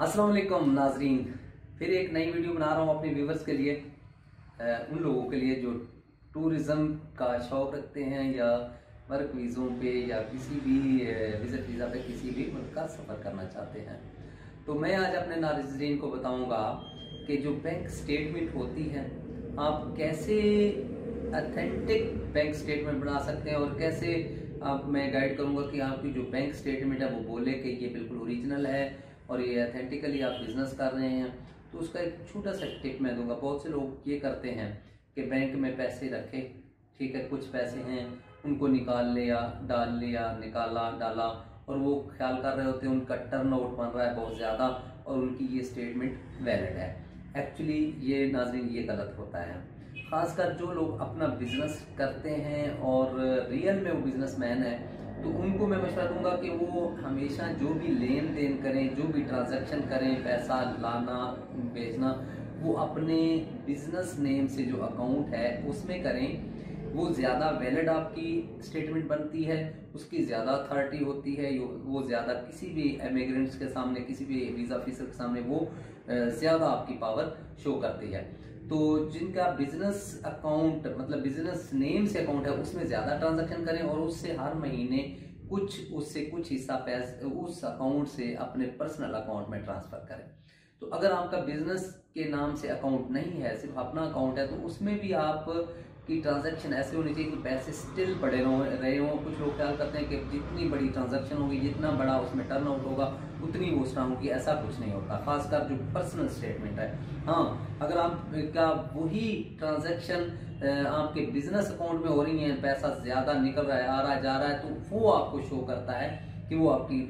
अस्सलाम वालेकुम नाजरीन, फिर एक नई वीडियो बना रहा हूँ अपने व्यूवर्स के लिए, उन लोगों के लिए जो टूरिज़्म का शौक़ रखते हैं या वर्क वीज़ों पे या किसी भी विज़िट वीज़ा पे किसी भी मुल्क का सफ़र करना चाहते हैं। तो मैं आज अपने नाज़रीन को बताऊंगा कि जो बैंक स्टेटमेंट होती है आप कैसे ऑथेंटिक बैंक स्टेटमेंट बना सकते हैं और कैसे मैं गाइड करूंगा कि आपकी जो बैंक स्टेटमेंट है वो बोले कि ये बिल्कुल ओरिजिनल है और ये अथेंटिकली आप बिजनेस कर रहे हैं। तो उसका एक छोटा सा टिप मैं दूंगा। बहुत से लोग ये करते हैं कि बैंक में पैसे रखे, ठीक है, कुछ पैसे हैं उनको निकाल लिया, डाल लिया, निकाला, डाला, और वो ख्याल कर रहे होते हैं उनका टर्न आउट बन रहा है बहुत ज़्यादा और उनकी ये स्टेटमेंट वैलिड है। एक्चुअली ये नाज़रीन ये गलत होता है। ख़ासकर जो लोग अपना बिजनेस करते हैं और रियल में वो बिजनेसमैन है तो उनको मैं मशवरा दूंगा कि वो हमेशा जो भी लेन देन करें, जो भी ट्रांजैक्शन करें, पैसा लाना भेजना, वो अपने बिजनेस नेम से जो अकाउंट है उसमें करें। वो ज़्यादा वैलिड आपकी स्टेटमेंट बनती है, उसकी ज़्यादा अथॉरिटी होती है, वो ज़्यादा किसी भी इमिग्रेंट्स के सामने, किसी भी वीज़ा ऑफिसर के सामने वो ज़्यादा आपकी पावर शो करती है। तो जिनका बिजनेस अकाउंट मतलब बिजनेस नेम से अकाउंट है उसमें ज़्यादा ट्रांजैक्शन करें और उससे हर महीने कुछ हिस्सा पैसे उस अकाउंट से अपने पर्सनल अकाउंट में ट्रांसफ़र करें। तो अगर आपका बिजनेस के नाम से अकाउंट नहीं है, सिर्फ अपना अकाउंट है, तो उसमें भी आप की ट्रांजैक्शन ऐसे होनी चाहिए कि पैसे स्टिल पड़े रहे हों। कुछ लोग ख्याल करते हैं कि जितनी बड़ी ट्रांजैक्शन होगी, जितना बड़ा उसमें टर्न आउट होगा, उतनी वो स्ट्रांग होगी। ऐसा कुछ नहीं होता, खासकर जो पर्सनल स्टेटमेंट है। हाँ, अगर आपका वही ट्रांजैक्शन आपके बिजनेस अकाउंट में हो रही है, पैसा ज्यादा निकल रहा है, आ रहा है, जा रहा है, तो वो आपको शो करता है कि वो आपकी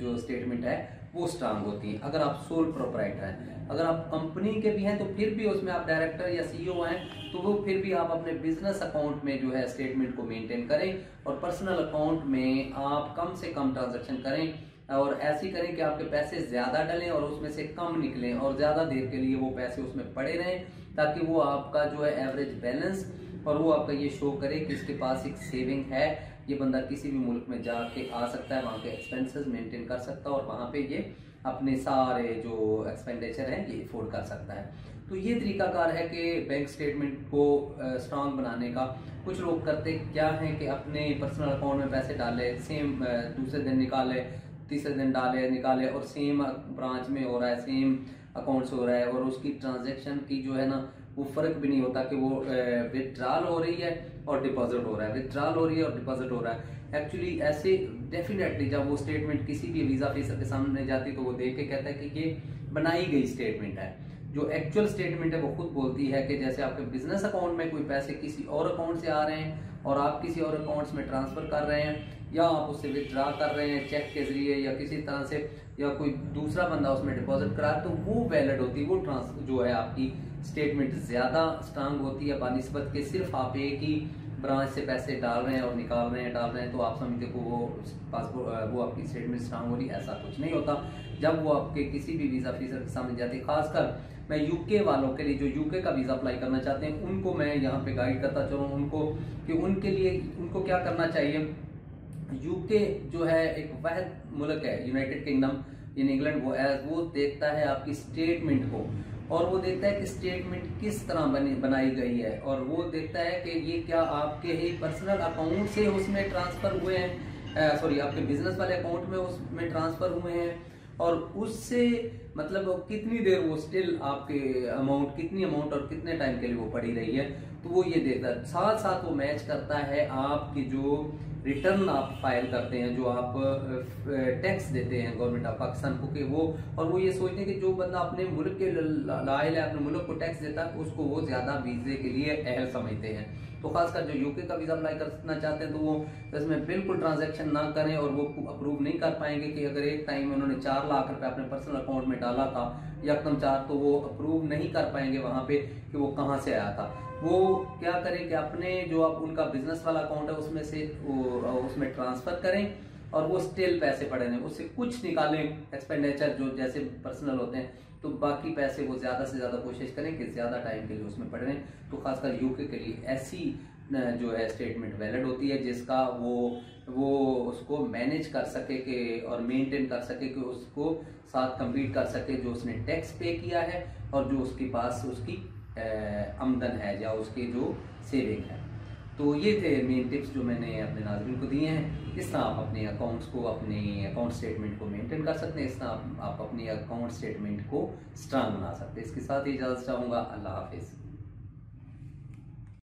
जो स्टेटमेंट है वो स्ट्रांग होती है। अगर आप सोल प्रोप्राइटर हैं, अगर आप कंपनी के भी हैं तो फिर भी उसमें आप डायरेक्टर या सीईओ हैं तो वो फिर भी आप अपने बिजनेस अकाउंट में जो है स्टेटमेंट को मेंटेन करें और पर्सनल अकाउंट में आप कम से कम ट्रांजैक्शन करें और ऐसी करें कि आपके पैसे ज्यादा डलें और उसमें से कम निकलें और ज्यादा देर के लिए वो पैसे उसमें पड़े रहें, ताकि वो आपका जो है एवरेज बैलेंस और वो आपका ये शो करे कि इसके पास एक सेविंग है, ये बंदा किसी भी मुल्क में जाके आ सकता है, वहाँ के एक्सपेंसेस मेंटेन कर सकता है और वहाँ पे ये अपने सारे जो एक्सपेंडिचर हैं ये अफोर्ड कर सकता है। तो ये तरीकाकार है कि बैंक स्टेटमेंट को स्ट्रांग बनाने का। कुछ लोग करते क्या हैं कि अपने पर्सनल अकाउंट में पैसे डाले, सेम दूसरे दिन निकाले, तीसरे दिन डाले निकाले और सेम ब्रांच में हो रहा है, सेम अकाउंट से हो रहा है और उसकी ट्रांजैक्शन की जो है ना वो फर्क भी नहीं होता कि वो विथड्रॉल हो रही है और डिपॉजिट हो रहा है, विथड्रॉल हो रही है और डिपॉजिट हो रहा है। एक्चुअली ऐसे डेफिनेटली जब वो स्टेटमेंट किसी भी वीजा ऑफिसर के सामने जाती तो वो देख के कहता है कि ये बनाई गई स्टेटमेंट है। जो एक्चुअल स्टेटमेंट है वो खुद बोलती है कि जैसे आपके बिजनेस अकाउंट में कोई पैसे किसी और अकाउंट से आ रहे हैं और आप किसी और अकाउंट्स में ट्रांसफर कर रहे हैं या आप उससे विथड्रॉ कर रहे हैं चेक के जरिए या किसी तरह से, या कोई दूसरा बंदा उसमें डिपॉजिट करा, तो वो वैलिड होती है, वो जो है आपकी स्टेटमेंट ज्यादा स्ट्रांग होती है बानिस्बत के सिर्फ आप एक ही ब्रांच से पैसे डाल रहे हैं और निकाल रहे हैं, तो आप समझते को वो पासपोर्ट वो आपकी स्टेटमेंट स्ट्रांग हो रही है। ऐसा कुछ नहीं होता। जब वो आपके किसी भी वीजा ऑफिसर के सामने जाती है, खासकर मैं यूके वालों के लिए जो यूके का वीजा अप्लाई करना चाहते हैं उनको मैं यहाँ पे गाइड करता चलूँ उनको कि उनके लिए उनको क्या करना चाहिए। यूके जो है एक वाहिद मुल्क है, यूनाइटेड किंगडम इन इंग्लैंड, वो देखता है आपकी स्टेटमेंट को और वो देखता है कि स्टेटमेंट किस तरह बनाई गई है और वो देखता है कि ये क्या आपके ही पर्सनल अकाउंट से उसमें ट्रांसफर हुए हैं, सॉरी आपके बिजनेस वाले अकाउंट में उसमें ट्रांसफर हुए हैं और उससे मतलब कितनी देर वो स्टिल आपके अमाउंट, कितनी अमाउंट और कितने टाइम के लिए वो पड़ी रही है, तो वो ये देखता है। साथ साथ वो मैच करता है आपकी जो रिटर्न आप फाइल करते हैं, जो आप टैक्स देते हैं गवर्नमेंट ऑफ पाकिस्तान को, कि वो और वो ये सोचते हैं कि जो बंदा अपने मुल्क के लायल है, अपने मुल्क को टैक्स देता है, उसको वो ज्यादा वीजे के लिए अहल समझते हैं। तो खासकर जो यूके का वीजा अप्लाई करना चाहते हैं तो वो इसमें बिल्कुल ट्रांजैक्शन ना करें और वो अप्रूव नहीं कर पाएंगे कि अगर एक टाइम में उन्होंने 4 लाख रुपए अपने पर्सनल अकाउंट में डाला था यकदम 4, तो वो अप्रूव नहीं कर पाएंगे वहां पे कि वो कहाँ से आया था। वो क्या करें कि अपने जो आप उनका बिजनेस वाला अकाउंट है उसमें से उसमें ट्रांसफर करें और वो स्टिल पैसे पड़े रहें, उससे कुछ निकालें एक्सपेंडिचर जो जैसे पर्सनल होते हैं, तो बाकी पैसे वो ज्यादा से ज्यादा कोशिश करें कि ज्यादा टाइम के लिए उसमें पड़े रहें। तो खासकर यूके के लिए ऐसी जो है स्टेटमेंट वैलिड होती है जिसका वो वो उसको मैनेज कर सके कि और मेंटेन कर सके कि उसको साथ compete कर सके जो उसने टैक्स पे किया है और जो उसके पास उसकी आमदन है या उसकी जो सेविंग है। तो ये थे मेन टिप्स जो मैंने अपने नाज़रीन को दिए हैं। इस तरह आप अपने अकाउंट्स को, अपने अकाउंट स्टेटमेंट को मेंटेन कर सकते हैं, इस तरह आप अपनी अकाउंट स्टेटमेंट को स्ट्रांग बना सकते हैं। इसके साथ ही इजाज़त चाहूँगा। अल्लाह हाफिज़।